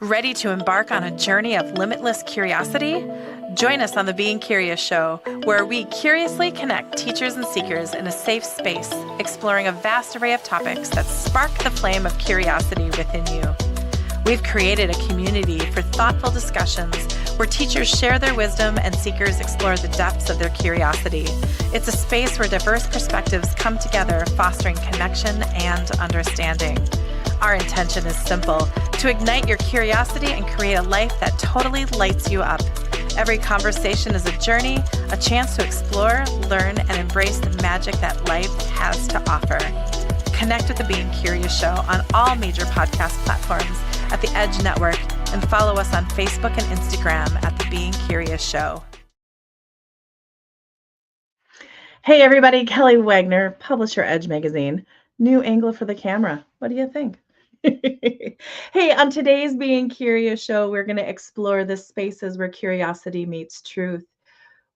Ready to embark on a journey of limitless curiosity? Join us on the Being Curious Show, where we curiously connect teachers and seekers in a safe space, exploring a vast array of topics that spark the flame of curiosity within you. We've created a community for thoughtful discussions where teachers share their wisdom and seekers explore the depths of their curiosity. It's a space where diverse perspectives come together, fostering connection and understanding. Our intention is simple: to ignite your curiosity and create a life that totally lights you up. Every conversation is a journey, a chance to explore, learn, and embrace the magic that life has to offer. Connect with the Being Curious Show on all major podcast platforms at the Edge Network, and follow us on Facebook and Instagram at the Being Curious Show. Hey everybody, Kelly Wagner, publisher, Edge Magazine. New angle for the camera. What do you think? Hey, on today's Being Curious Show, we're going to explore the spaces where curiosity meets truth,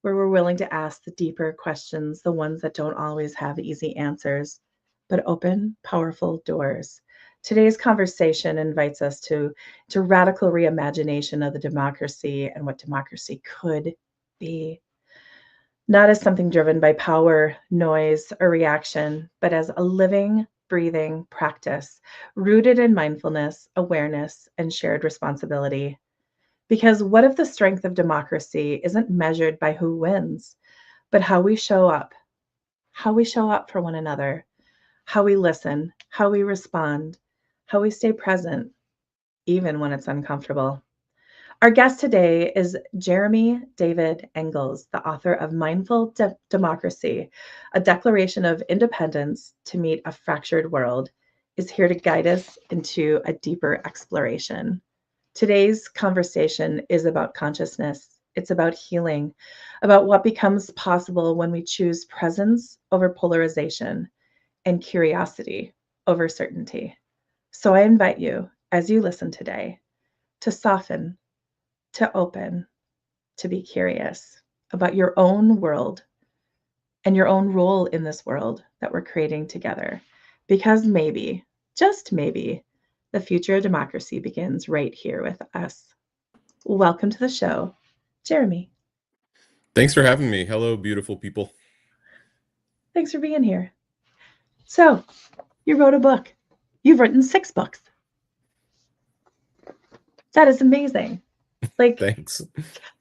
where we're willing to ask the deeper questions, the ones that don't always have easy answers, but open powerful doors. Today's conversation invites us to radical reimagination of the democracy and what democracy could be. Not as something driven by power, noise, or reaction, but as a living, breathing practice rooted in mindfulness, awareness, and shared responsibility. Because what if the strength of democracy isn't measured by who wins, but how we show up for one another, how we listen, how we respond, how we stay present, even when it's uncomfortable. Our guest today is Jeremy David Engels, the author of Mindful Democracy, a declaration of independence to meet a fractured world, is here to guide us into a deeper exploration. Today's conversation is about consciousness. It's about healing, about what becomes possible when we choose presence over polarization and curiosity over certainty. So I invite you, as you listen today, to soften, to open, to be curious about your own world and your own role in this world that we're creating together. Because maybe, just maybe, the future of democracy begins right here with us. Welcome to the show, Jeremy. Thanks for having me. Hello, beautiful people. Thanks for being here. So, you wrote a book. You've written 6 books. That is amazing. Like, Thanks.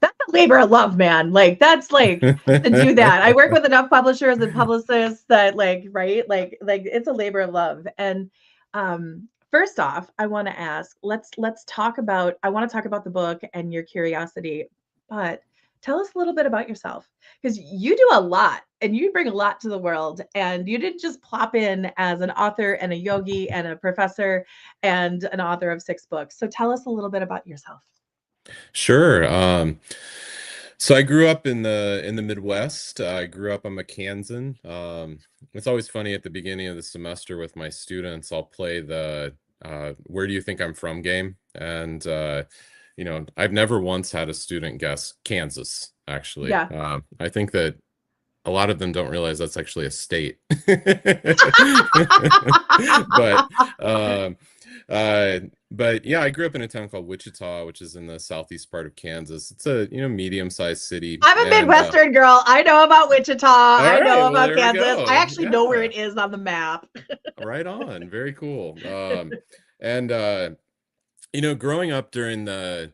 That's a labor of love, man. Like, that's like to do that. I work with enough publishers and publicists that right? Like it's a labor of love. And first off, I want to ask, let's talk about, I want to talk about the book and your curiosity, but tell us a little bit about yourself, because you do a lot and you bring a lot to the world, and you didn't just plop in as an author and a yogi and a professor and an author of 6 books. So tell us a little bit about yourself. Sure. So I grew up in the Midwest. I grew up, I'm a Kansan. It's always funny at the beginning of the semester with my students, I'll play the where do you think I'm from game? And I've never once had a student guess Kansas, actually. Yeah. I think that a lot of them don't realize that's actually a state. But but yeah, I grew up in a town called Wichita, which is in the southeast part of Kansas. It's a medium-sized city. I'm a Midwestern girl. I know about Wichita. I know about Kansas. I actually know where it is on the map. Right on. Very cool. And growing up during the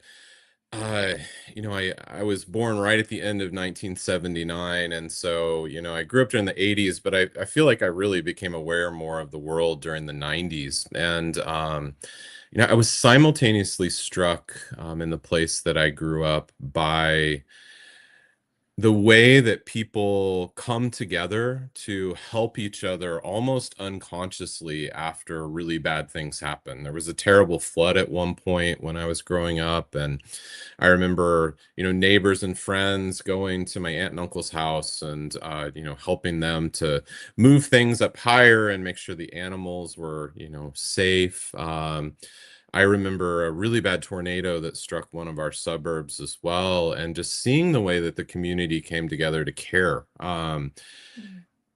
I was born right at the end of 1979, and so I grew up during the 80s, but I feel like I really became aware more of the world during the 90s. And I was simultaneously struck in the place that I grew up by the way that people come together to help each other almost unconsciously after really bad things happen. There was a terrible flood at one point when I was growing up, and I remember, neighbors and friends going to my aunt and uncle's house and, helping them to move things up higher and make sure the animals were, safe. I remember a really bad tornado that struck one of our suburbs as well, and just seeing the way that the community came together to care.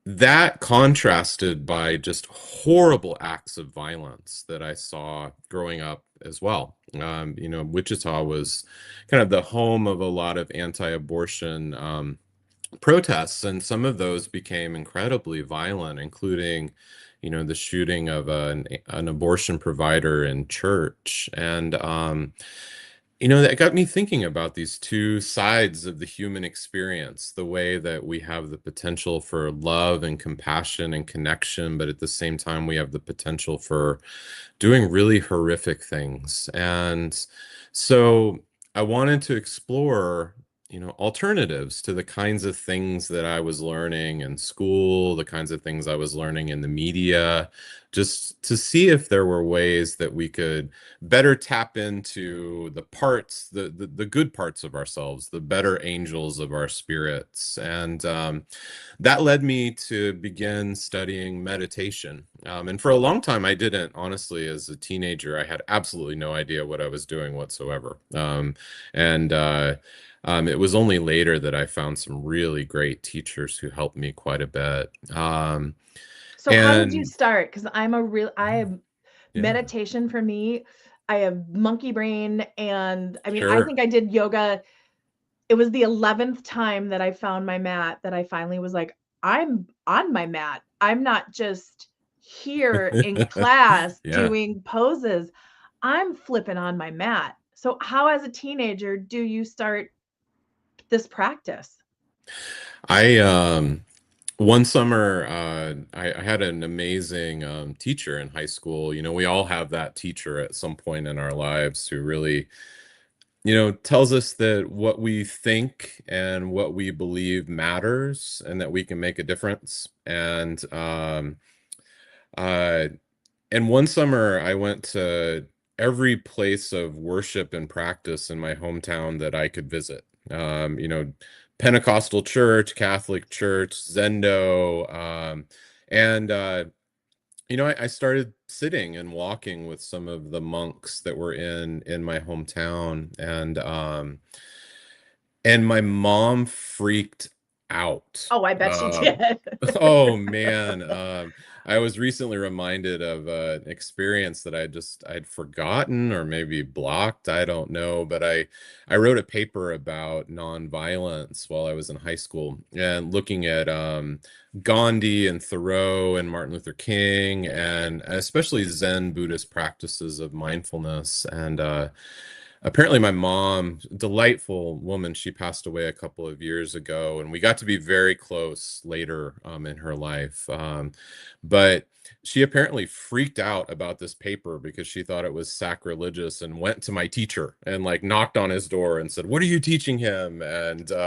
that contrasted by just horrible acts of violence that I saw growing up as well. Wichita was kind of the home of a lot of anti-abortion protests, and some of those became incredibly violent, including, the shooting of an abortion provider in church. And that got me thinking about these two sides of the human experience, the way that we have the potential for love and compassion and connection, but at the same time, we have the potential for doing really horrific things. And so I wanted to explore, alternatives to the kinds of things that I was learning in school, the kinds of things I was learning in the media, just to see if there were ways that we could better tap into the parts, the good parts of ourselves, the better angels of our spirits. And that led me to begin studying meditation. And for a long time, I didn't. Honestly, as a teenager, I had absolutely no idea what I was doing whatsoever. And it was only later that I found some really great teachers who helped me quite a bit. So how did you And start? Because I yeah, have yeah, meditation for me. I have monkey brain, and I mean, I sure. think I did yoga. It was the 11th time that I found my mat that I finally was like, I'm on my mat. I'm not just here in class Yeah. doing poses. I'm flipping on my mat. So how as a teenager do you start this practice? I One summer, I had an amazing teacher in high school. We all have that teacher at some point in our lives who really, tells us that what we think and what we believe matters and that we can make a difference. Uh, and one summer, I went to every place of worship and practice in my hometown that I could visit. Pentecostal church, Catholic church, Zendo, and I started sitting and walking with some of the monks that were in my hometown, and my mom freaked out. Oh, I bet she Um, did. oh man, I was recently reminded of an experience that I'd forgotten or maybe blocked. I don't know, but I wrote a paper about nonviolence while I was in high school and looking at Gandhi and Thoreau and Martin Luther King and especially Zen Buddhist practices of mindfulness. And apparently my mom, delightful woman, she passed away a couple of years ago, and we got to be very close later in her life. But she apparently freaked out about this paper because she thought it was sacrilegious and went to my teacher and like knocked on his door and said, "What are you teaching him?"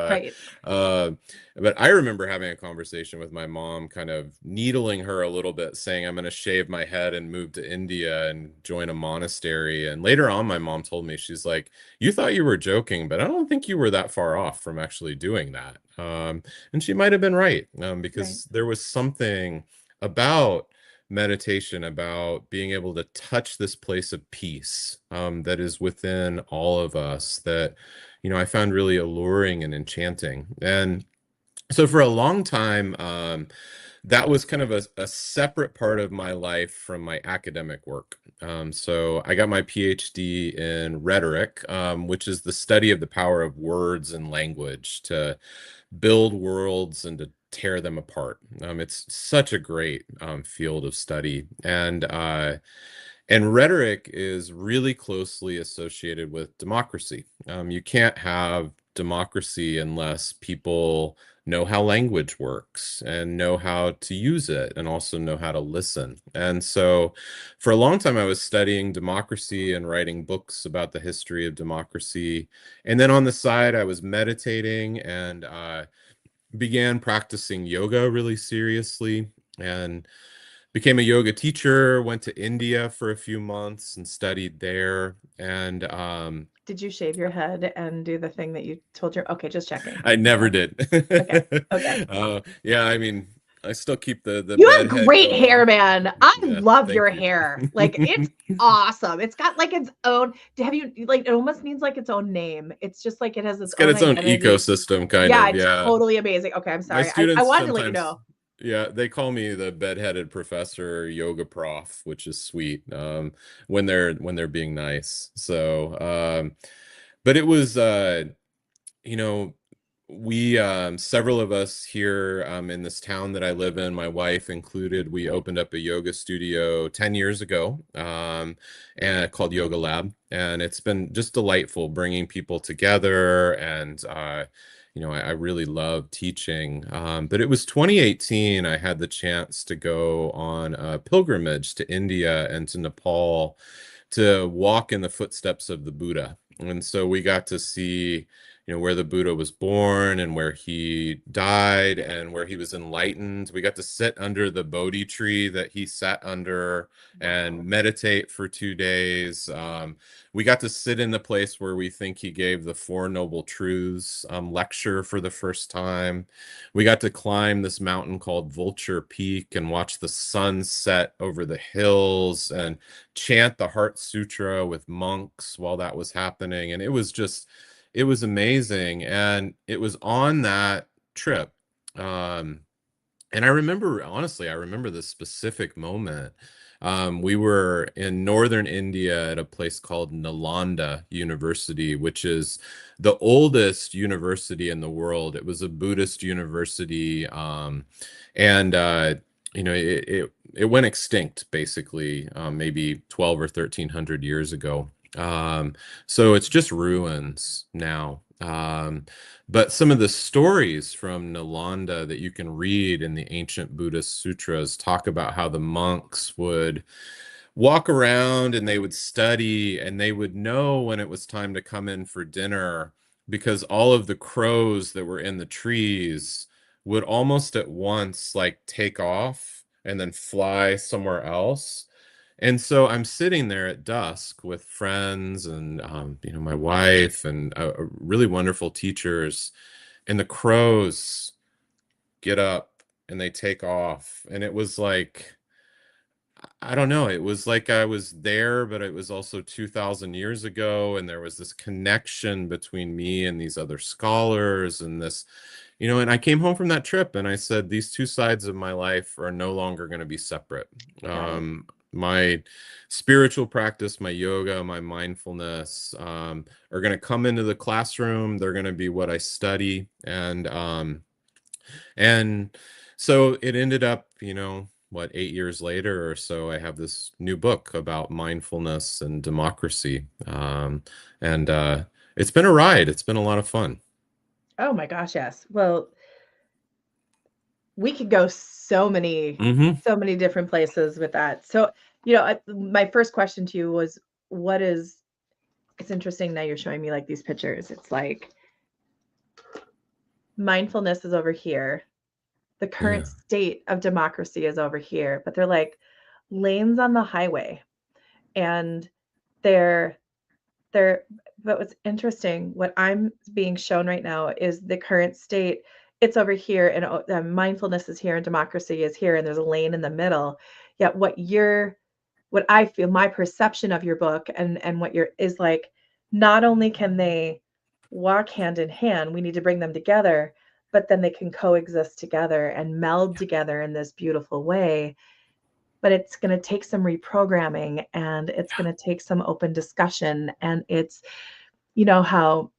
Right. Uh, but I remember having a conversation with my mom, kind of needling her a little bit, saying, "I'm going to shave my head and move to India and join a monastery." And later on, my mom told me, she's like, "You thought you were joking, but I don't think you were that far off from actually doing that." And she might have been right, Right. because there was something about meditation, about being able to touch this place of peace that is within all of us that, I found really alluring and enchanting. And so for a long time, that was kind of a separate part of my life from my academic work. So I got my PhD in rhetoric, which is the study of the power of words and language to build worlds and to tear them apart. It's such a great field of study, and rhetoric is really closely associated with democracy. You can't have democracy unless people know how language works and know how to use it and also know how to listen. And so for a long time, I was studying democracy and writing books about the history of democracy. And then on the side, I was meditating and began practicing yoga really seriously. And became a yoga teacher, went to India for a few months and studied there. And Did you shave your head and do the thing that you told your okay, just checking. I never Okay. did. Okay. Okay. Yeah, I mean, I still keep the You have bedhead great hair, going. man. I Yeah, love your thank you. hair. Like it's awesome. It's got like its own have you like it almost needs like its own name. It's just like it has its It's got own its own identity. ecosystem, kind Yeah, of. it's Yeah. totally amazing. Okay, I'm My sorry. I students wanted to let you sometimes know. Yeah, they call me the bedheaded professor yoga prof, which is sweet, when they're being nice. So, but it was, you know, we several of us here in this town that I live in, my wife included, we opened up a yoga studio 10 years ago, and called Yoga Lab, and it's been just delightful bringing people together. And I really love teaching. But it was 2018, I had the chance to go on a pilgrimage to India and to Nepal to walk in the footsteps of the Buddha. And so we got to see, where the Buddha was born and where he died and where he was enlightened. We got to sit under the Bodhi tree that he sat under and Wow. meditate for 2 days. We got to sit in the place where we think he gave the Four Noble Truths lecture for the first time. We got to climb this mountain called Vulture Peak and watch the sun set over the hills and chant the Heart Sutra with monks while that was happening. And it was amazing. And it was on that trip. Um, and honestly, I remember this specific moment. We were in northern India at a place called Nalanda University, which is the oldest university in the world. It was a Buddhist university, and it went extinct basically, maybe 12 or 1300 years ago. So it's just ruins now. But some of the stories from Nalanda that you can read in the ancient Buddhist sutras talk about how the monks would walk around and they would study and they would know when it was time to come in for dinner, because all of the crows that were in the trees would almost at once like take off and then fly somewhere else. And so I'm sitting there at dusk with friends and my wife and really wonderful teachers, and the crows get up and they take off, and it was like, I don't know, it was like I was there, but it was also 2000 years ago, and there was this connection between me and these other scholars and this, and I came home from that trip and I said, these two sides of my life are no longer going to be separate. Right. My spiritual practice, my yoga, my mindfulness, are going to come into the classroom. They're going to be what I study. And so it ended up, what, 8 years later or so, I have this new book about mindfulness and democracy. And it's been a ride. It's been a lot of fun. Oh my gosh, yes. Well, we could go Hmm. so many different places with that. So, my first question to you was, what is it's interesting now you're showing me like these pictures. It's like mindfulness is over here. The Yeah. current state of democracy is over here, but they're like lanes on the highway. And they're they're but what's interesting, what I'm being shown right now is the current state. It's over here, and mindfulness is here, and democracy is here, and there's a lane in the middle. Yet what I feel, my perception of your book and what your is like, not only can they walk hand in hand, we need to bring them together, but then they can coexist together and meld together in this beautiful way. But it's going to take some reprogramming, and it's going to take some open discussion. And it's, how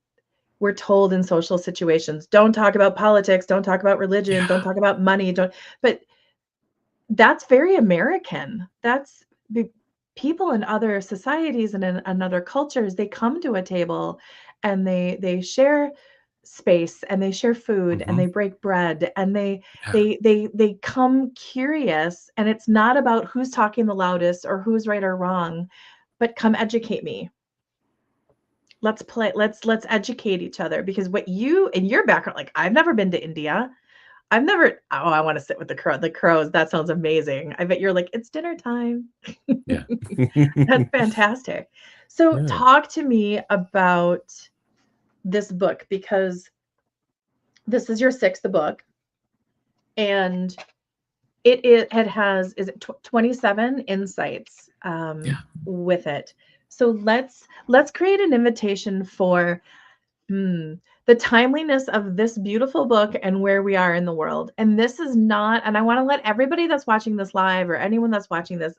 we're told in social situations, don't talk about politics, don't talk about religion, don't Yeah. talk about money, don't, but that's very American. That's the people in other societies and in other cultures, they come to a table and they share space and they share food and Hmm. they break bread and they Yeah. they they they come curious, and it's not about who's talking the loudest or who's right or wrong, but come educate me. Let's play, let's educate each other, because what you in your background, like, I've never been to India. I've never oh, I wanna sit with the crows, that sounds amazing. I bet you're like, "It's dinner time." Yeah. That's fantastic. So, Yeah. talk to me about this book, because this is your 6th book, and it has, is it 27 insights, Yeah. with it. So let's create an invitation for, hmm. the timeliness of this beautiful book and where we are in the world. And this is not, and I want to let everybody that's watching this live or anyone that's watching this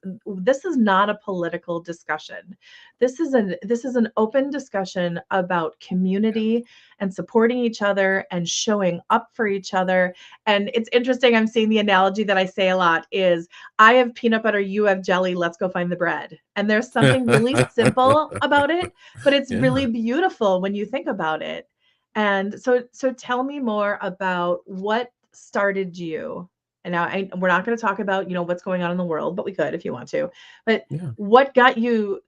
is not a political discussion. This is an open discussion about community and supporting each other and showing up for each other. And it's interesting, I'm seeing the analogy that I say a lot is I have peanut butter, you have jelly, let's go find the bread. And there's something really simple about it, but it's really Yeah. beautiful when you think about it. And so tell me more about what started you. And now we're not going to talk about, what's going on in the world, but we could if you want to. But Yeah. what got you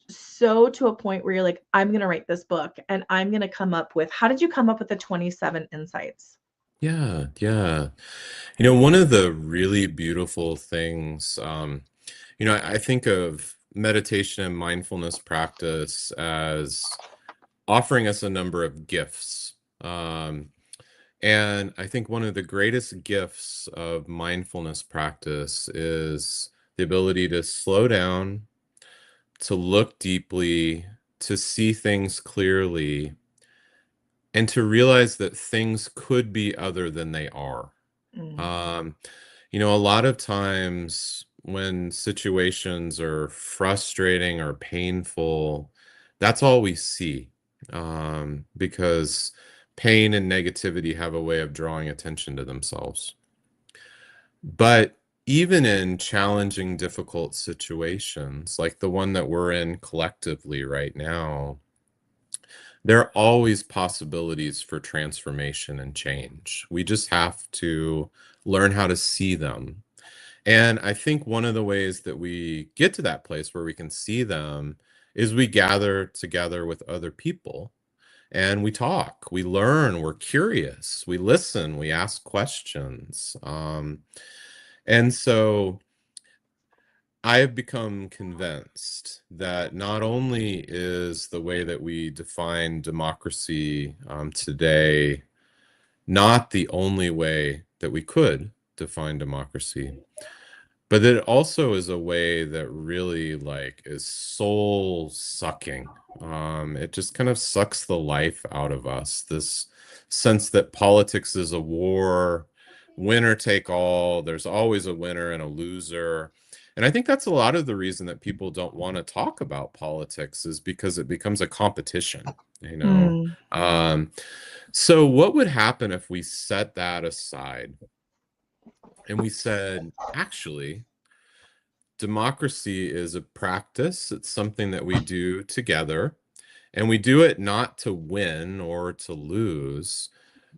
so to a point where you're like, I'm going to write this book and I'm going to come up with, how did you come up with the 27 insights? Yeah. Yeah. One of the really beautiful things, I think of meditation and mindfulness practice as offering us a number of gifts. And I think one of the greatest gifts of mindfulness practice is the ability to slow down, to look deeply, to see things clearly, and to realize that things could be other than they are. Mm, Um, a lot of times when situations are frustrating or painful, that's all we see, because pain and negativity have a way of drawing attention to themselves. But even in challenging, difficult situations, like the one that we're in collectively right now, there are always possibilities for transformation and change. We just have to learn how to see them. And I think one of the ways that we get to that place where we can see them is we gather together with other people and we talk, we learn, we're curious, we listen, we ask questions. And so I have become convinced that not only is the way that we define democracy today not the only way that we could define democracy, but that it also is a way that really like is soul sucking. It just kind of sucks the life out of us. This sense that politics is a war, winner take all. There's always a winner and a loser. And I think that's a lot of the reason that people don't want to talk about politics is because it becomes a competition, you know. mm. So what would happen if we set that aside and we said, actually, democracy is a practice. It's something that we do together, and we do it not to win or to lose.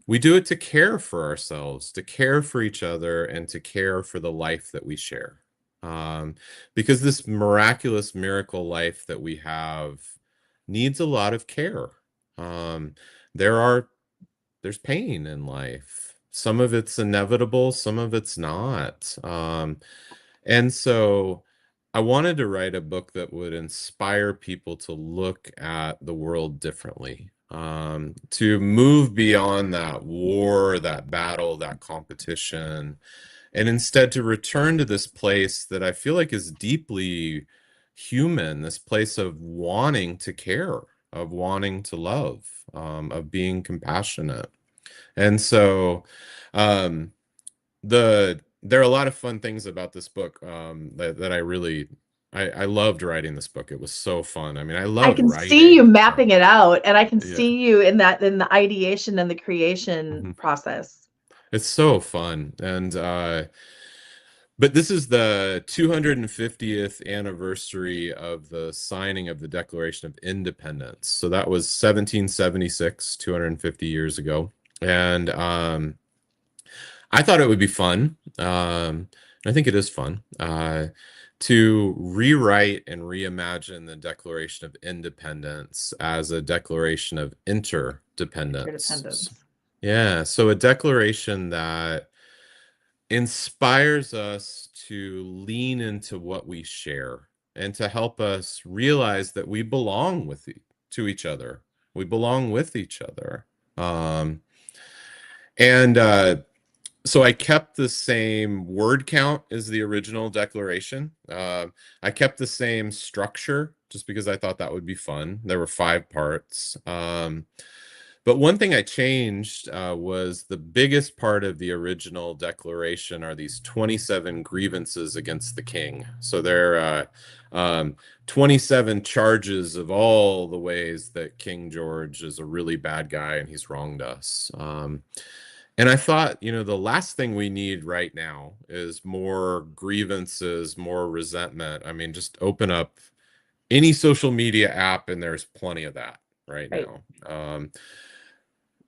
We do it to care for ourselves, to care for each other, and to care for the life that we share. Because this miraculous miracle life that we have needs a lot of care. Um, there are there's pain in life. Some of it's inevitable, some of it's not. And so I wanted to write a book that would inspire people to look at the world differently, to move beyond that war, that battle, that competition, and instead to return to this place that I feel like is deeply human, this place of wanting to care, of wanting to love, of being compassionate. And so, um, there are a lot of fun things about this book that I loved writing this book. It was so fun. I mean, I I love can see you writing. mapping it out, and I can Yeah. see you in the ideation and the creation Mhm. process. It's so fun. And but this is the 250th anniversary of the signing of the Declaration of Independence. So that was 1776, 250 years ago. And I thought it would be fun. I think it is fun to rewrite and reimagine the Declaration of Independence as a declaration of interdependence. Interdependence. Yeah, so a declaration that inspires us to lean into what we share and to help us realize that we belong to each other. We belong with each other. Um, and So I kept the same word count as the original declaration. I kept the same structure just because I thought that would be fun. There were 5 parts. But one thing I changed was the biggest part of the original declaration are these 27 grievances against the king. So there are 27 charges of all the ways that King George is a really bad guy and he's wronged us. And I thought, the last thing we need right now is more grievances, more resentment. I mean, just open up any social media app and there's plenty of that right Right. now.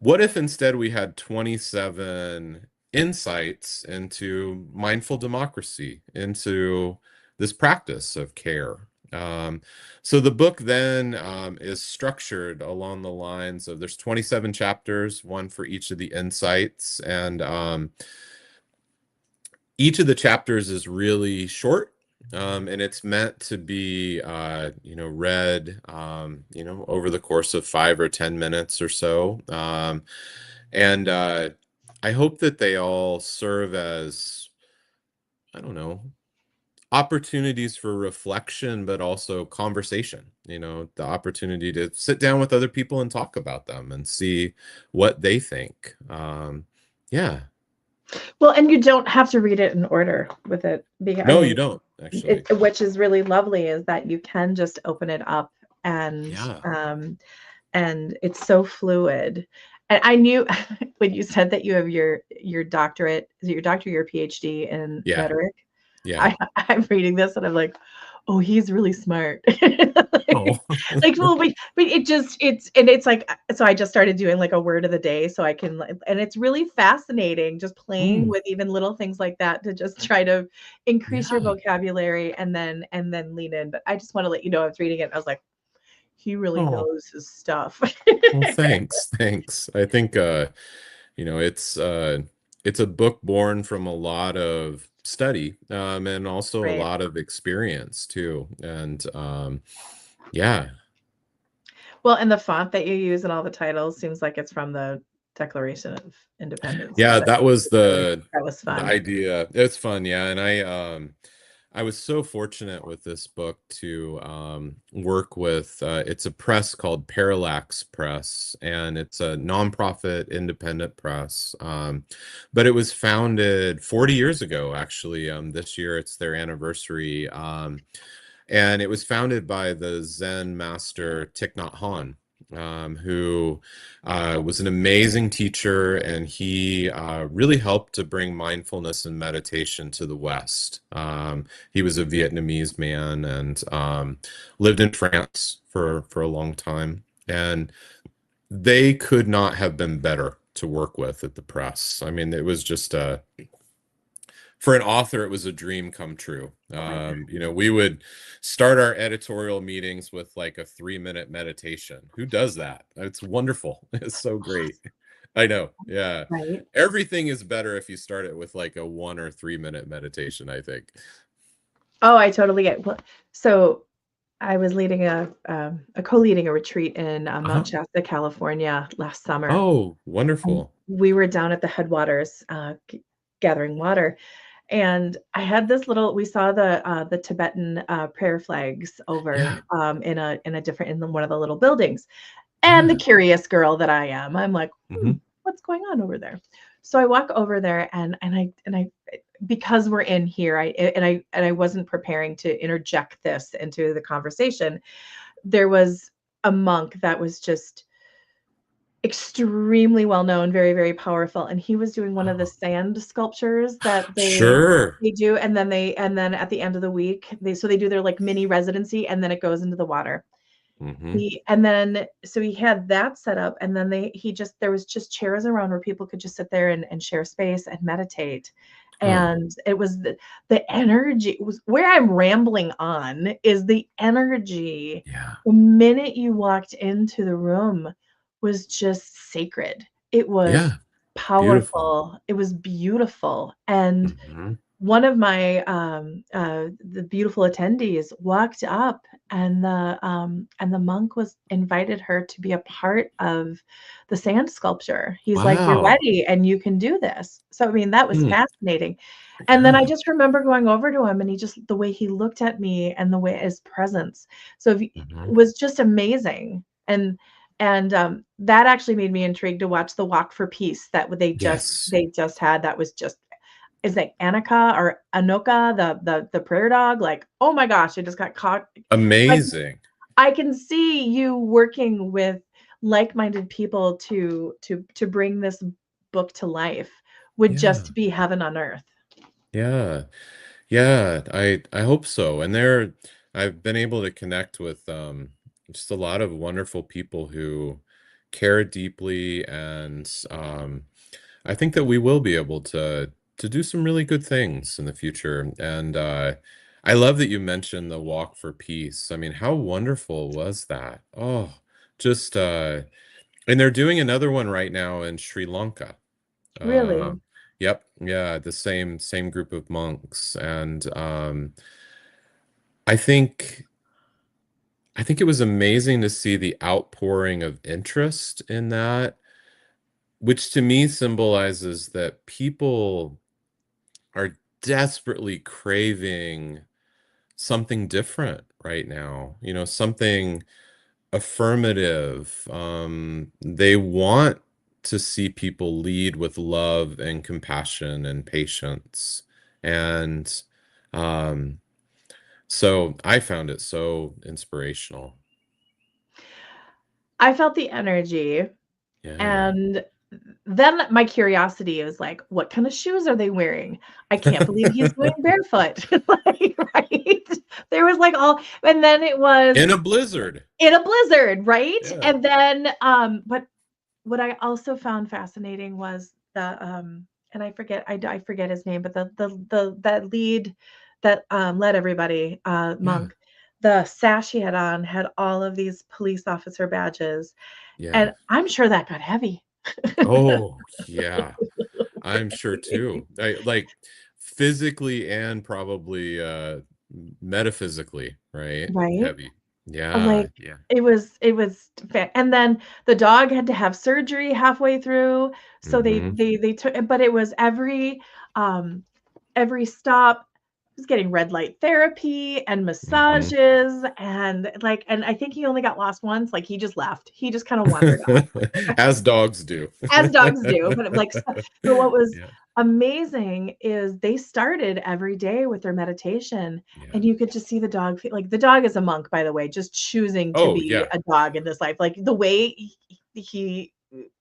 What if instead we had 27 insights into mindful democracy, into this practice of care? So the book then is structured along the lines of there's 27 chapters, one for each of the insights, and each of the chapters is really short. And it's meant to be, read, over the course of 5 or 10 minutes or so. And I hope that they all serve as, I don't know, opportunities for reflection, but also conversation, the opportunity to sit down with other people and talk about them and see what they think. Yeah. Well, and you don't have to read it in order with it. I No, you mean, don't, actually. which is really lovely, is that you can just open it up Yeah. and it's so fluid. And I knew when you said that you have your doctorate, is it your doctorate, your PhD in Yeah. rhetoric? Yeah. I'm reading this and I'm like, oh, he's really smart. Oh. Like, well, but it's like, so I just started doing like a word of the day so I can, and it's really fascinating just playing Mm, with even little things like that to just try to increase your yeah. vocabulary and then lean in. But I just want to let you know I was reading it. I was like, he really Oh, knows his stuff. well, thanks. Thanks. I think you know, it's a book born from a lot of study, and also a Right. lot of experience too. And yeah. Well, and the font that you use in all the titles seems like it's from the Declaration of Independence. So Yeah, that was that was the fun. idea. It's fun, yeah. And I was so fortunate with this book to work with it's a press called Parallax Press, and it's a nonprofit independent press. But it was founded 40 years ago, actually. This year it's their anniversary. And it was founded by the Zen master Thich Nhat Hanh, who was an amazing teacher, and he really helped to bring mindfulness and meditation to the West. He was a Vietnamese man and lived in France for a long time, and they could not have been better to work with at the press. I mean, it was just for an author, it was a dream come true. Oh my God. We would start our editorial meetings with like a 3-minute meditation. Who does that? It's wonderful. It's so great. I know. Yeah. Right. Everything is better if you start it with like a 1 or 3 minute meditation, I think. Oh, I totally get. Well, so I was leading a co-leading a retreat in Mount Uh-huh. Shasta, California last summer. Oh, And wonderful. we were down at the headwaters gathering water. And I had this little, we saw the Tibetan prayer flags over Yeah. in a different, in one of the little buildings. And the Yeah. curious girl that I am, I'm like, Hmm. what's going on over there? So I walk over there and I because we're in here, I wasn't preparing to interject this into the conversation. There was a monk that was just extremely well known, very, very powerful, and he was doing one of the Oh, sand sculptures that sure. they do, and then at the end of the week, they do their, like, mini residency, and then it goes into the water. Hmm. He and then so he had that set up, and then he just there was just chairs around where people could just sit there and share space and meditate, Oh, and it was the energy was where I'm rambling on is the energy yeah. the minute you walked into the room was just sacred. It was Yeah. Beautiful. powerful, it was beautiful, and Hmm. one of my the beautiful attendees walked up and the monk was invited her to be a part of the sand sculpture. He's like, you're Wow. ready and you can do this. So I mean that was Mm, fascinating. And then I yeah. just remember going over to him and he just the way he looked at me and the way his presence. So if, it Mhm. was just amazing. And that actually made me intrigued to watch the Walk for Peace that Yes. they just had. That was just, is it Annika or Anoka, the prayer dog? Like, oh my gosh, it just got caught. Like, Amazing. I can see you working with like-minded people to bring this book to life. Would Yeah. just be heaven on earth. Yeah. Yeah, I hope so. And there I've been able to connect with just a lot of wonderful people who care deeply, and I think that we will be able to do some really good things in the future. And I love that you mentioned the Walk for Peace. I mean, how wonderful was that? Oh, just and they're doing another one right now in Sri Lanka. Uh, Really? yep, yeah, the same group of monks, and I think I think it was amazing to see the outpouring of interest in that, which to me symbolizes that people are desperately craving something different right now, something affirmative. They want to see people lead with love and compassion and patience. And um, so I found it so inspirational. I felt the energy, Yeah. and then my curiosity is like, what kind of shoes are they wearing? I can't believe he's going barefoot. Like, right? There was like all, and then it was In a blizzard. in a blizzard, right? Yeah. And then, but what I also found fascinating was and I forget his name, but that lead that led everybody, Yeah. monk, the sash he had on had all of these police officer badges, Yeah. and I'm sure that got heavy. Oh, yeah. I'm sure too. Like physically and probably metaphysically, right? Right? Heavy. Yeah, Like, yeah. it was fa and then the dog had to have surgery halfway through, so Hmm. they took, but it was um, every stop was getting red light therapy and Hmm. massages, and, like, and I think he only got lost once, like, he just left. He just kinda wandered off, As dogs do. as dogs do, but, like, but what was Yeah, amazing is they started every day with their meditation, yeah. and you could just see the dog fe like, the dog is a monk, by the way, just choosing to Oh, be yeah. a dog in this life, like, the way he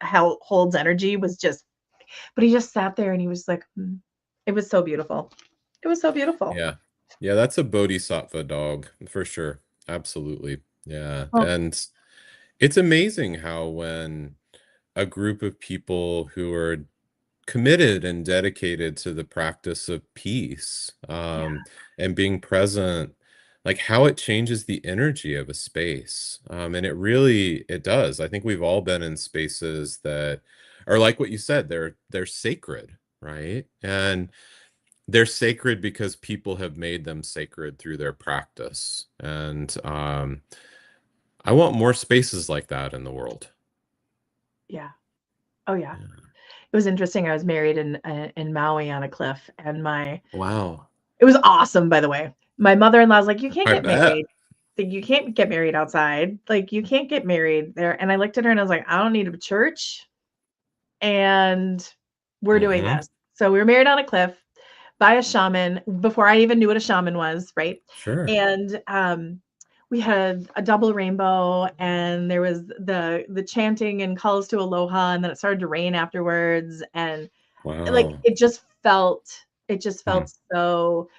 holds energy was just, but he just sat there and he was like, "Mm." It was so beautiful. It was so beautiful. Yeah. Yeah, that's a bodhisattva dog for sure. Absolutely. Yeah. Well, And it's amazing how when a group of people who are committed and dedicated to the practice of peace, yeah, and being present, like how it changes the energy of a space. And it does. I think we've all been in spaces that are like what you said, they're sacred, right? And they're sacred because people have made them sacred through their practice. And I want more spaces like that in the world. yeah. Oh, yeah. Yeah. It was interesting, I was married in Maui on a cliff, and my Wow. it was awesome, by the way. My mother-in-law's like, "You can't I get bet. married. Like, you can't get married outside. Like, you can't get married there." And I looked at her and I was like, "I don't need a church, and we're doing Hmm. this." So we were married on a cliff by a shaman before I even knew what a shaman was, right? Sure. And we had a double rainbow, and there was the chanting and calls to aloha, and then it started to rain afterwards, and like Wow. it just Hmm. felt so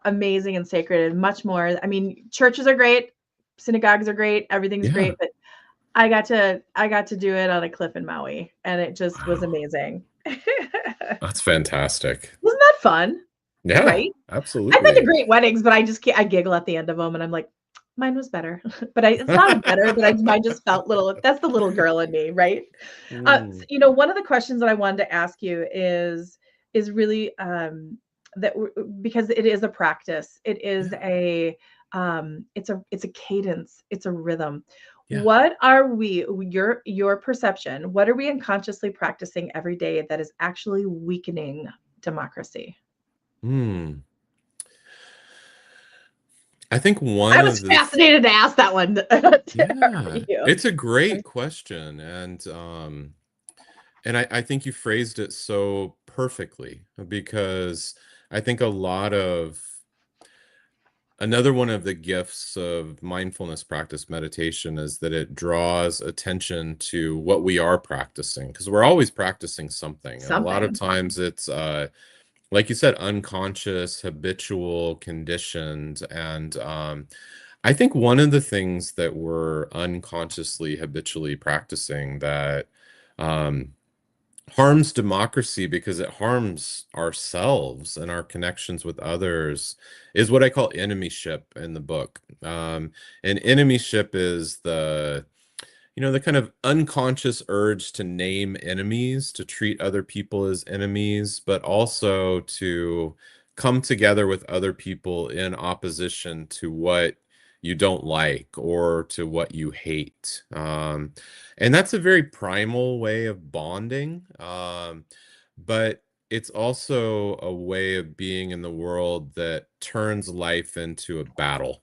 amazing and sacred, and much more. I mean, churches are great, synagogues are great, everything's Yeah. great, but I got to do it on a cliff in Maui, and it just was Wow. amazing. Isn't That's fantastic. that fun? Yeah, Right? I've been to absolutely. great weddings, but I just can't, I giggle at the end of them, and I'm like, "Mine was better." But it's not better, but mine just felt little, that's the little girl in me, right? Mm, One of the questions that I wanted to ask you is really, that because it is a practice. It is yeah, it's a cadence, it's a rhythm. yeah. What are we, your perception, what are we unconsciously practicing every day that is actually weakening democracy? Hmm. I think one I of was the fascinated to ask that one to yeah, you. it's a great question, and I think you phrased it so perfectly because I think a lot of another one of the gifts of mindfulness practice meditation is that it draws attention to what we are practicing because we're always practicing something. And a lot of Something. times it's, like you said, unconscious, habitual, conditioned. And I think one of the things that we're unconsciously, habitually practicing that um, harms democracy because it harms ourselves and our connections with others is what I call enemyship in the book. And enemyship is the kind of unconscious urge to name enemies, to treat other people as enemies, but also to come together with other people in opposition to what you don't like or to what you hate. And that's a very primal way of bonding, but it's also a way of being in the world that turns life into a battle.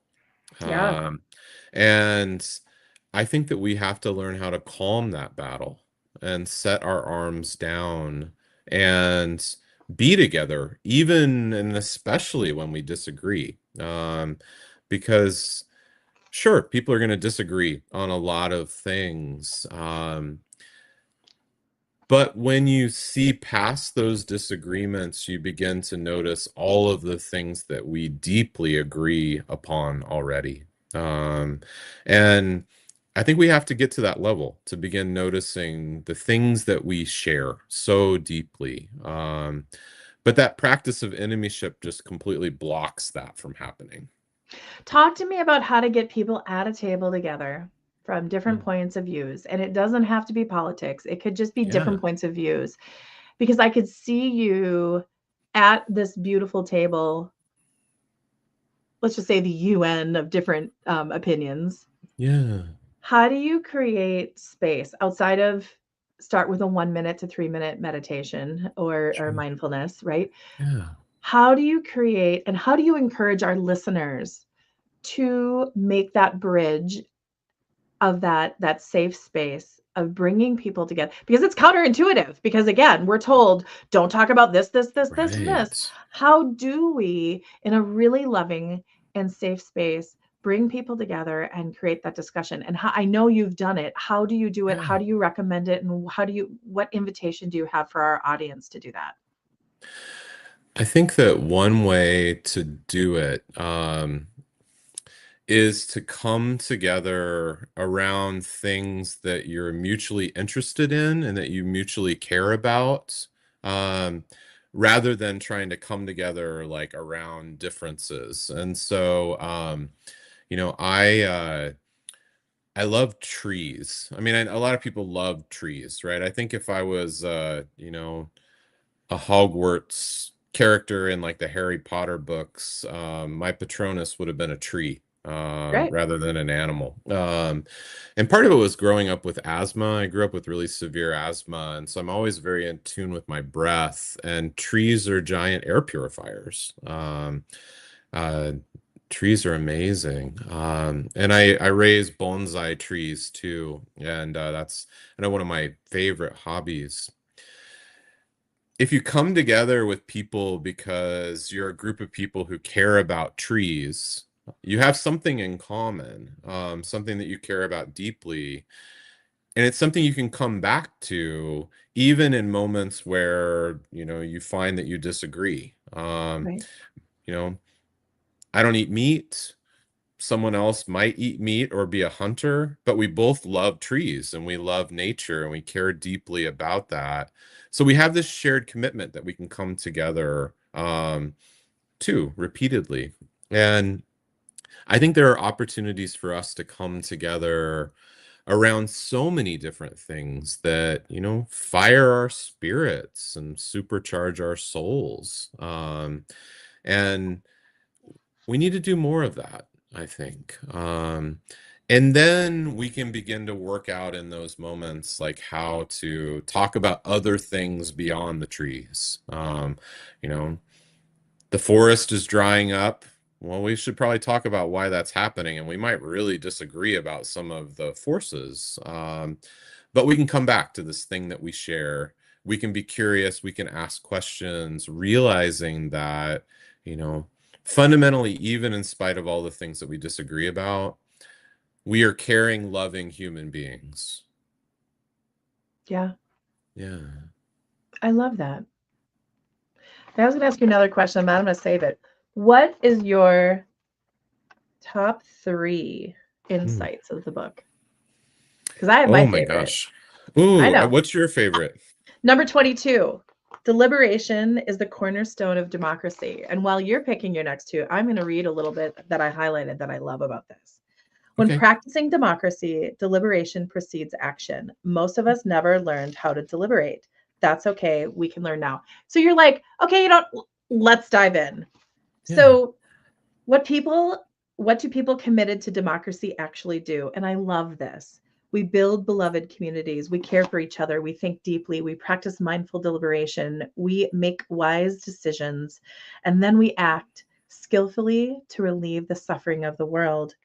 Yeah. Um, and I think that we have to learn how to calm that battle and set our arms down and be together, even and especially when we disagree. Because sure, people are going to disagree on a lot of things. But when you see past those disagreements, you begin to notice all of the things that we deeply agree upon already. Um, and I think we have to get to that level to begin noticing the things that we share so deeply. But that practice of enemyship just completely blocks that from happening. Talk to me about how to get people at a table together from different Mm. points of views. And it doesn't have to be politics. It could just be Yeah. different points of views because I could see you at this beautiful table, let's just say the UN of different opinions. Yeah. How do you create space outside of start with a 1 minute to 3 minute meditation or Sure. mindfulness, right? Yeah. How do you create and how do you encourage our listeners to make that bridge of that safe space of bringing people together because it's counterintuitive because again we're told don't talk about this and this. Right. How do we in a really loving and safe space bring people together and create that discussion? And how, I know you've done it, how do you do it, how Yeah. do you recommend it, and how do you what invitation do you have for our audience to do that? I think that one way to do it is to come together around things that you're mutually interested in and that you mutually care about, um, rather than trying to come together like around differences. And so, you know, I love trees. I mean, a lot of people love trees, right? I think if I was, a Hogwarts character in like the Harry Potter books, my Patronus would have been a tree Right. rather than an animal. And part of it was growing up with asthma. I grew up with really severe asthma, and so I'm always very in tune with my breath. And trees are giant air purifiers. Uh, Trees are amazing. And I raise bonsai trees too, and that's I know one of my favorite hobbies if you come together with people because you're a group of people who care about trees, you have something in common, something that you care about deeply, and it's something you can come back to even in moments where, you find that you disagree. Right. You know, I don't eat meat. Someone else might eat meat or be a hunter, but we both love trees and we love nature and we care deeply about that. So we have this shared commitment that we can come together to repeatedly. And I think there are opportunities for us to come together around so many different things that, fire our spirits and supercharge our souls. And we need to do more of that, I think. And then we can begin to work out in those moments, like how to talk about other things beyond the trees. You know, the forest is drying up. Well, we should probably talk about why that's happening, and we might really disagree about some of the forces. But we can come back to this thing that we share. We can be curious, we can ask questions, realizing that, you know, fundamentally, even in spite of all the things that we disagree about, we are caring, loving human beings. Yeah, Yeah. I love that. I was going to ask you another question, but I'm going to save it. What is your top three Hmm. insights of the book? Because I have my Oh my favorite. gosh. I Ooh, know. what's your favorite? Number 22, deliberation is the cornerstone of democracy. And while you're picking your next two, I'm going to read a little bit that I highlighted that I love about this. When Okay. practicing democracy, deliberation precedes action. Most of us never learned how to deliberate. That's okay. We can learn now. So you're like, okay, let's dive in. Yeah. So what people what do people committed to democracy actually do? And I love this. We build beloved communities. We care for each other. We think deeply. We practice mindful deliberation. We make wise decisions. And then we act skillfully to relieve the suffering of the world.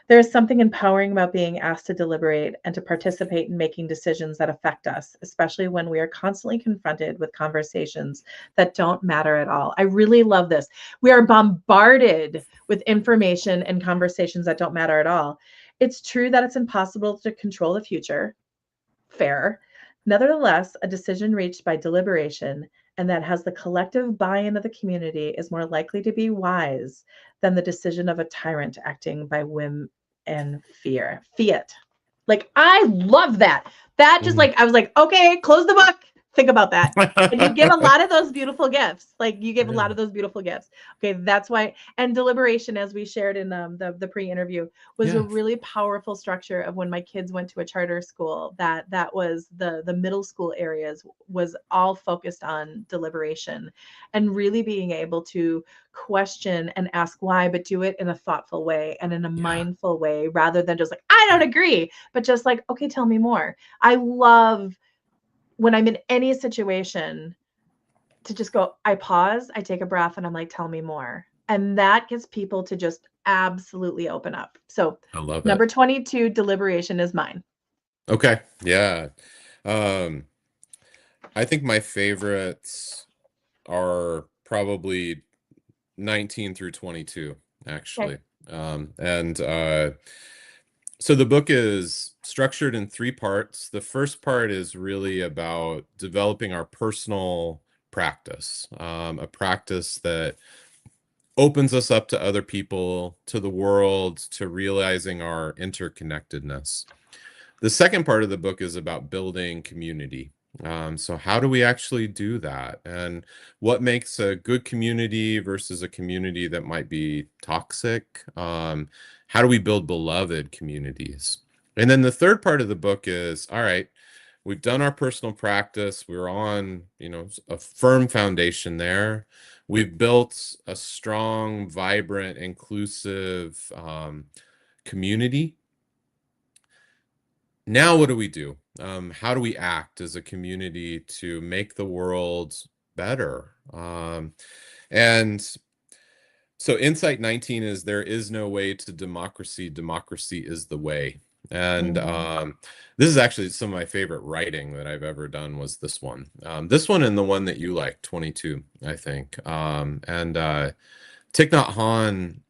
There is something empowering about being asked to deliberate and to participate in making decisions that affect us, especially when we are constantly confronted with conversations that don't matter at all. I really love this. We are bombarded with information and conversations that don't matter at all. It's true that it's impossible to control the future. Fair. Nevertheless, a decision reached by deliberation and that has the collective buy in of the community is more likely to be wise than the decision of a tyrant acting by whim and fear. Fiat. Like, I love that. That just Mm. like, I was like, okay, close the book. Think about that. And you give a lot of those beautiful gifts. Like, you give a lot Yeah. of those beautiful gifts. Okay, that's why. And deliberation, as we shared in the pre-interview, was a Yeah. really powerful structure of when my kids went to a charter school. That was the middle school areas was all focused on deliberation and really being able to question and ask why, but do it in a thoughtful way and in a Yeah. mindful way rather than just like, I don't agree, but just like, okay, tell me more. I love when I'm in any situation to just go, I pause, I take a breath, and I'm like, tell me more. And that gets people to just absolutely open up. So, I love number it. 22, deliberation is mine. Okay. Yeah. Um, I think my favorites are probably 19 through 22, Okay. actually. And so the book is structured in three parts. The first part is really about developing our personal practice, a practice that opens us up to other people, to the world, to realizing our interconnectedness. The second part of the book is about building community. So how do we actually do that? And what makes a good community versus a community that might be toxic? How do we build beloved communities? And then the third part of the book is, all right, we've done our personal practice. We're on, a firm foundation there. We've built a strong, vibrant, inclusive community. Now what do we do? How do we act as a community to make the world better? And so insight 19 is there is no way to democracy. Democracy is the way. And Mm, this is actually some of my favorite writing that I've ever done was this one. This one and the one that you like, 22, I think. And Thich Nhat Hanh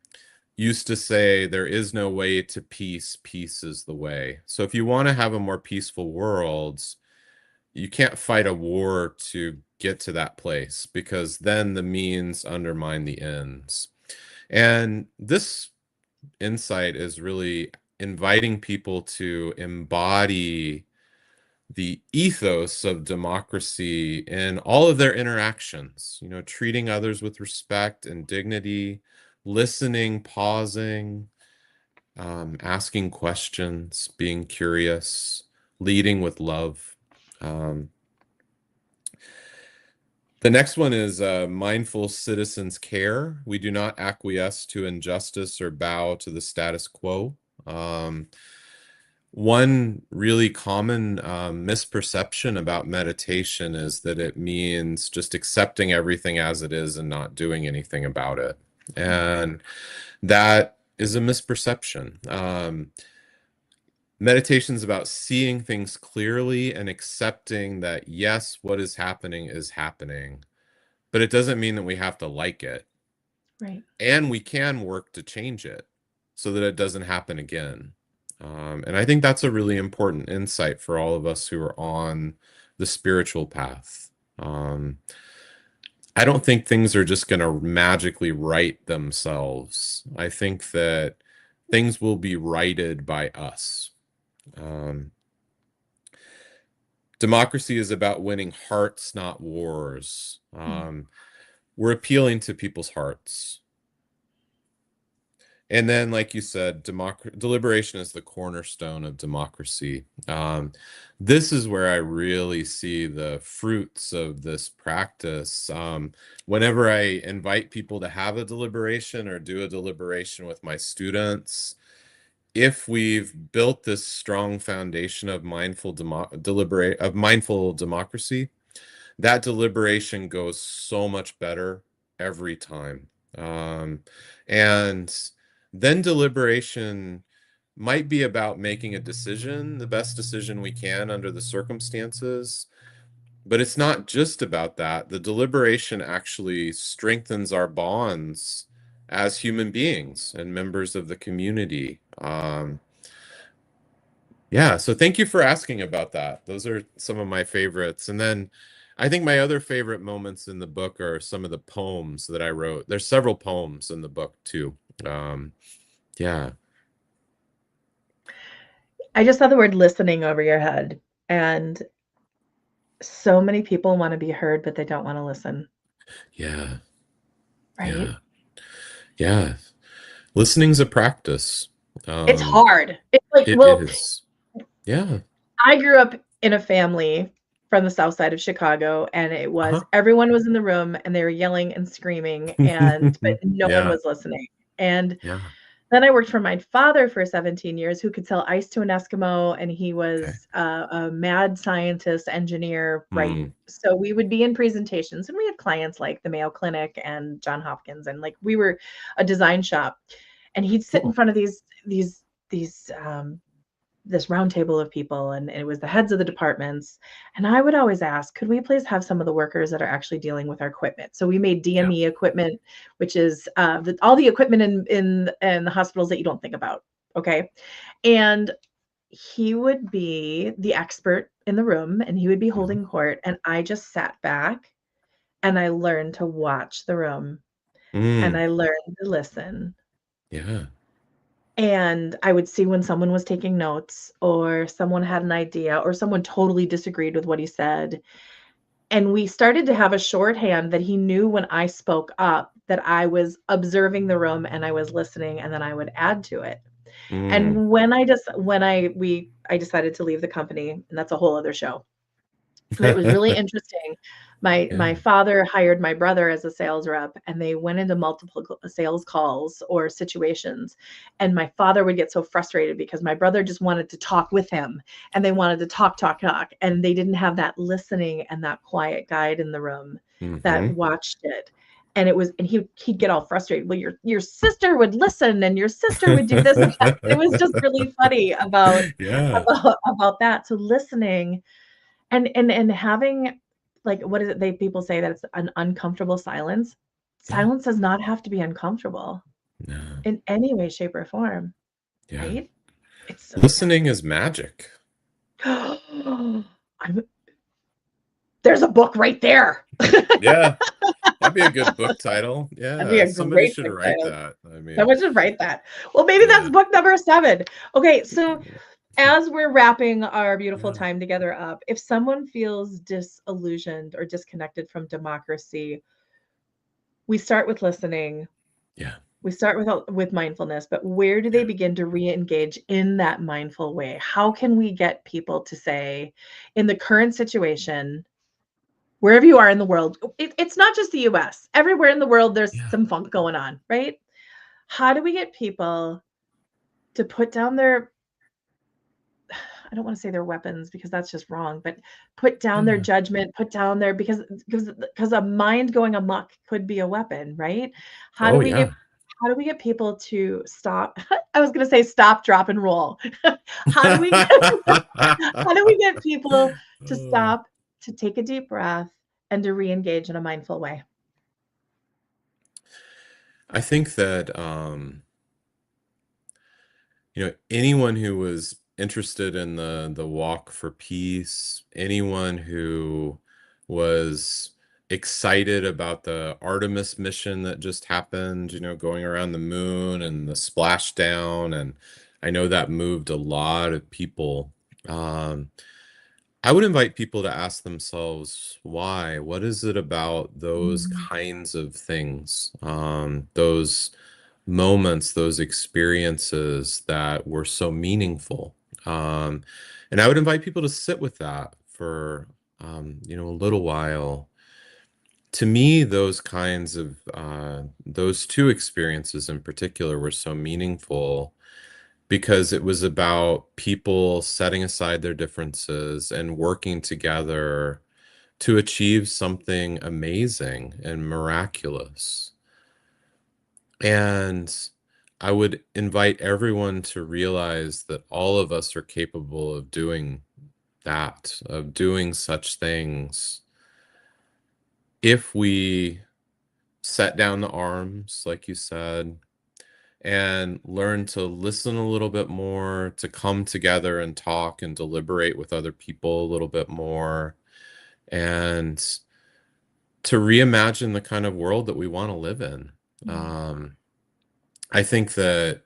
used to say there is no way to peace, peace is the way. So if you want to have a more peaceful world, you can't fight a war to get to that place because then the means undermine the ends. And this insight is really inviting people to embody the ethos of democracy in all of their interactions, treating others with respect and dignity, listening, pausing, asking questions, being curious, leading with love. Um, the next one is mindful citizens care. We do not acquiesce to injustice or bow to the status quo. Um, One really common misperception about meditation is that it means just accepting everything as it is and not doing anything about it. And that is a misperception. Meditation is about seeing things clearly and accepting that, yes, what is happening, but it doesn't mean that we have to like it. Right. And we can work to change it so that it doesn't happen again. And I think that's a really important insight for all of us who are on the spiritual path. Um, I don't think things are just going to magically right themselves. I think that things will be righted by us. Um, Democracy is about winning hearts, not wars. Mm. We're appealing to people's hearts. And then, like you said, deliberation is the cornerstone of democracy. This is where I really see the fruits of this practice. Whenever I invite people to have a deliberation or do a deliberation with my students, if we've built this strong foundation of mindful democracy, that deliberation goes so much better every time. And then deliberation might be about making a decision, the best decision we can under the circumstances. But it's not just about that. The deliberation actually strengthens our bonds as human beings and members of the community. Yeah, so thank you for asking about that. Those are some of my favorites. And then I think my other favorite moments in the book are some of the poems that I wrote. There's several poems in the book too. Um, yeah. I just saw the word listening over your head, and so many people want to be heard, but they don't want to listen, Yeah. right? Yeah. Yeah. Listening's a practice. It's Um, hard. It's like, it well, is. Yeah. I grew up in a family from the south side of Chicago, and it was Uh-huh. everyone was in the room and they were yelling and screaming, and but no one Yeah. was listening. And Yeah. then I worked for my father for 17 years, who could sell ice to an Eskimo, and he Okay. was a mad scientist, engineer, right? Mm. So we would be in presentations, and we had clients like the Mayo Clinic and John Hopkins, and like we were a design shop, and he'd sit in Cool. front of these this round table of people, and it was the heads of the departments. And I would always ask, could we please have some of the workers that are actually dealing with our equipment? So we made Yeah. DME equipment, which is all the equipment in the hospitals that you don't think about. Okay. And he would be the expert in the room and he would be Mhm. holding court. And I just sat back and I learned to watch the room and Mm. I learned to listen. Yeah. And I would see when someone was taking notes or someone had an idea or someone totally disagreed with what he said. And we started to have a shorthand that he knew when I spoke up that I was observing the room and I was listening and then I would add to it. Mm. And I decided to leave the company, and that's a whole other show. But it was really interesting. My Yeah. father hired my brother as a sales rep, and they went into multiple sales calls or situations, and my father would get so frustrated because my brother just wanted to talk with him, and they wanted to talk, talk, talk, and they didn't have that listening and that quiet guide in the room that Hmm. watched it. And he'd get all frustrated. Well, your sister would listen, and your sister would do this and that. It was just really funny Yeah. about that. So listening and having, like, what is it people say that it's an uncomfortable silence. Yeah. Silence does not have to be uncomfortable No. in any way, shape, or form, Yeah. right? It's so Listening is magic. I'm there's a book right there. Yeah. That'd be a good book title. That'd be Yeah. a Somebody great should book write title. that. I mean, Someone should write that. Well, maybe that's yeah. book number 7. Okay, so as we're wrapping our beautiful Yeah. time together up, if someone feels disillusioned or disconnected from democracy, we start with listening. Yeah. We start with mindfulness, but where do they Yeah. begin to re-engage in that mindful way? How can we get people to say, in the current situation, wherever you are in the world, it's not just the US. Everywhere in the world, there's Yeah. some funk going on, right? How do we get people to put down their I don't want to say their weapons because that's just wrong, but put down their Yeah. judgment, put down their because a mind going amok could be a weapon, right? How do Oh we get yeah. how do we get people to stop? I was going to say stop, drop, and roll. How do we how do we get people to Oh. stop, to take a deep breath, and to re-engage in a mindful way? I think that anyone who was interested in the walk for peace, anyone who was excited about the Artemis mission that just happened, going around the moon and the splashdown, and I know that moved a lot of people. Um, I would invite people to ask themselves why. What is it about those Mm, kinds of things, those moments, those experiences that were so meaningful? Um, and I would invite people to sit with that for, a little while. To me, those kinds of, those two experiences in particular were so meaningful because it was about people setting aside their differences and working together to achieve something amazing and miraculous. And I would invite everyone to realize that all of us are capable of doing that, of doing such things, if we set down the arms, like you said, and learn to listen a little bit more, to come together and talk and deliberate with other people a little bit more, and to reimagine the kind of world that we want to live in. mm, Um, I think that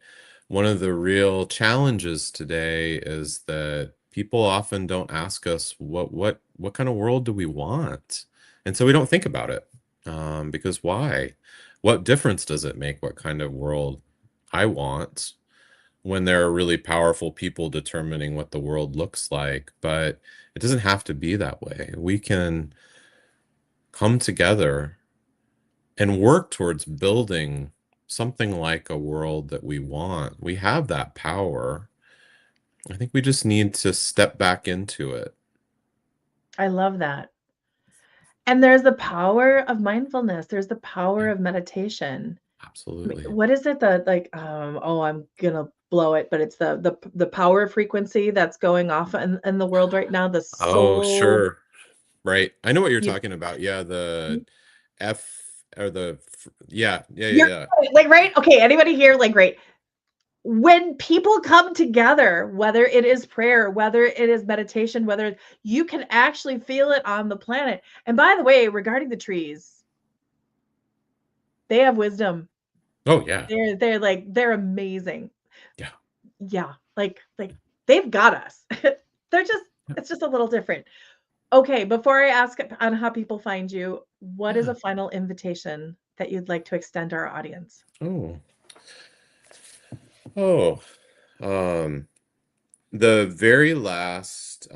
one of the real challenges today is that people often don't ask us what kind of world do we want, and so we don't think about it. Because why? What difference does it make what kind of world I want when there are really powerful people determining what the world looks like? But it doesn't have to be that way. We can come together and work towards building something like a world that we want. We have that power. I think we just need to step back into it. I love that. And there's the power of mindfulness. There's the power Yeah, of meditation. absolutely. What is it that like, oh, I'm gonna blow it, but it's the power frequency that's going off in the world right now, the Oh, soul. sure. Right. I know what you're You, talking about. Yeah, the you F or yeah, yeah, yeah, you're yeah. right, like, right? Okay, anybody here, like, right. When people come together, whether it is prayer, whether it is meditation, whether you can actually feel it on the planet. And by the way, regarding the trees, they have wisdom. Oh, yeah. They're amazing. Yeah. Yeah, like they've got us. They're just it's just a little different. Okay, before I ask on how people find you, what is Yeah. a final invitation that you'd like to extend to our audience? Oh. Oh. Um, the very last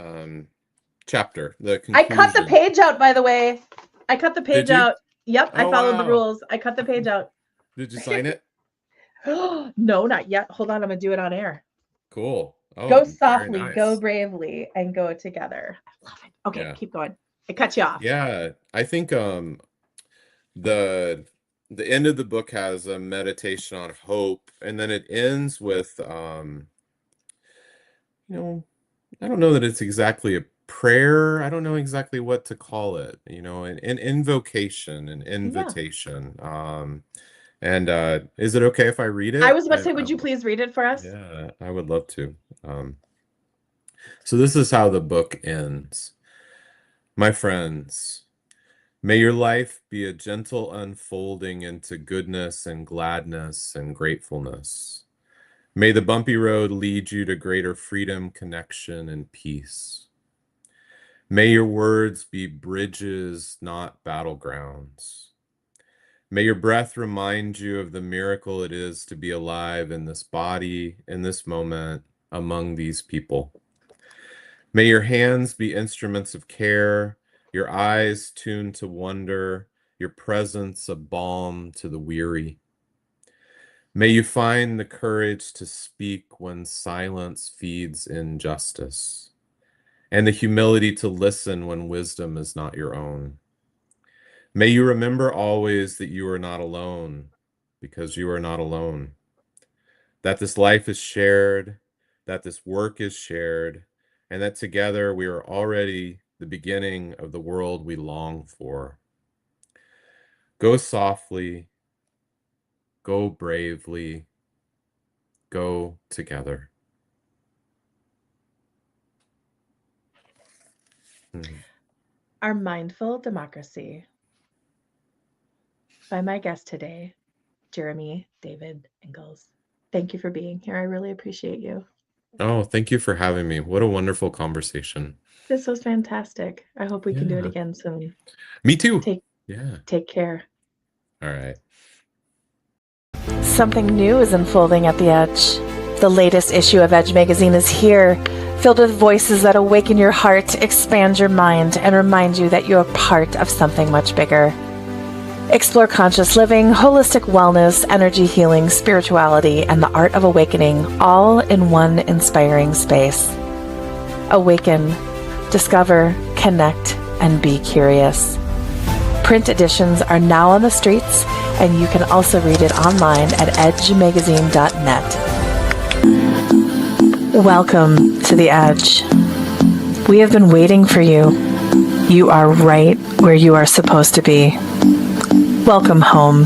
chapter, the I cut the conclusion. page out, by the way. I cut the Did page you? out. Yep, I Oh, followed the wow. rules. I cut the page out. Did you sign it? No, not yet. Hold on, I'm gonna do it on air. Cool. Oh, Go very softly, go nice. bravely, and go together. I love it. Okay, Yeah. keep going. I cut you off. Yeah. I think the the end of the book has a meditation on hope, and then it ends with you know, I don't know that it's exactly a prayer. I don't know exactly what to call it, an invocation, an Yeah. invitation. And is it okay if I read I it? was about to say, would you please read it for us? Yeah, I would love to. So this is how the book ends. My friends, may your life be a gentle unfolding into goodness and gladness and gratefulness. May the bumpy road lead you to greater freedom, connection, and peace. May your words be bridges, not battlegrounds. May your breath remind you of the miracle it is to be alive in this body, in this moment, among these people. May your hands be instruments of care, your eyes tuned to wonder, your presence a balm to the weary. May you find the courage to speak when silence feeds injustice, and the humility to listen when wisdom is not your own. May you remember always that you are not alone, because you are not alone, that this life is shared, that this work is shared, and that together we are already the beginning of the world we long for. Go softly, go bravely, go together. Mhm. Our Mindful Democracy by my guest today, Jeremy David Engels. Thank you for being here. I really appreciate you. Oh, thank you for having me. What a wonderful conversation. This was fantastic. I hope we can do it Yeah. again soon. Me too. Take Yeah. take care. All right. Something new is unfolding at the Edge. The latest issue of Edge magazine is here, filled with voices that awaken your heart, expand your mind, and remind you that you are part of something much bigger. Explore conscious living, holistic wellness, energy healing, spirituality, and the art of awakening, all in one inspiring space. Awaken, discover, connect, and be curious. Print editions are now on the streets, and you can also read it online at edgemagazine.net. Welcome to the Edge. We have been waiting for you. You are right where you are supposed to be. Welcome home.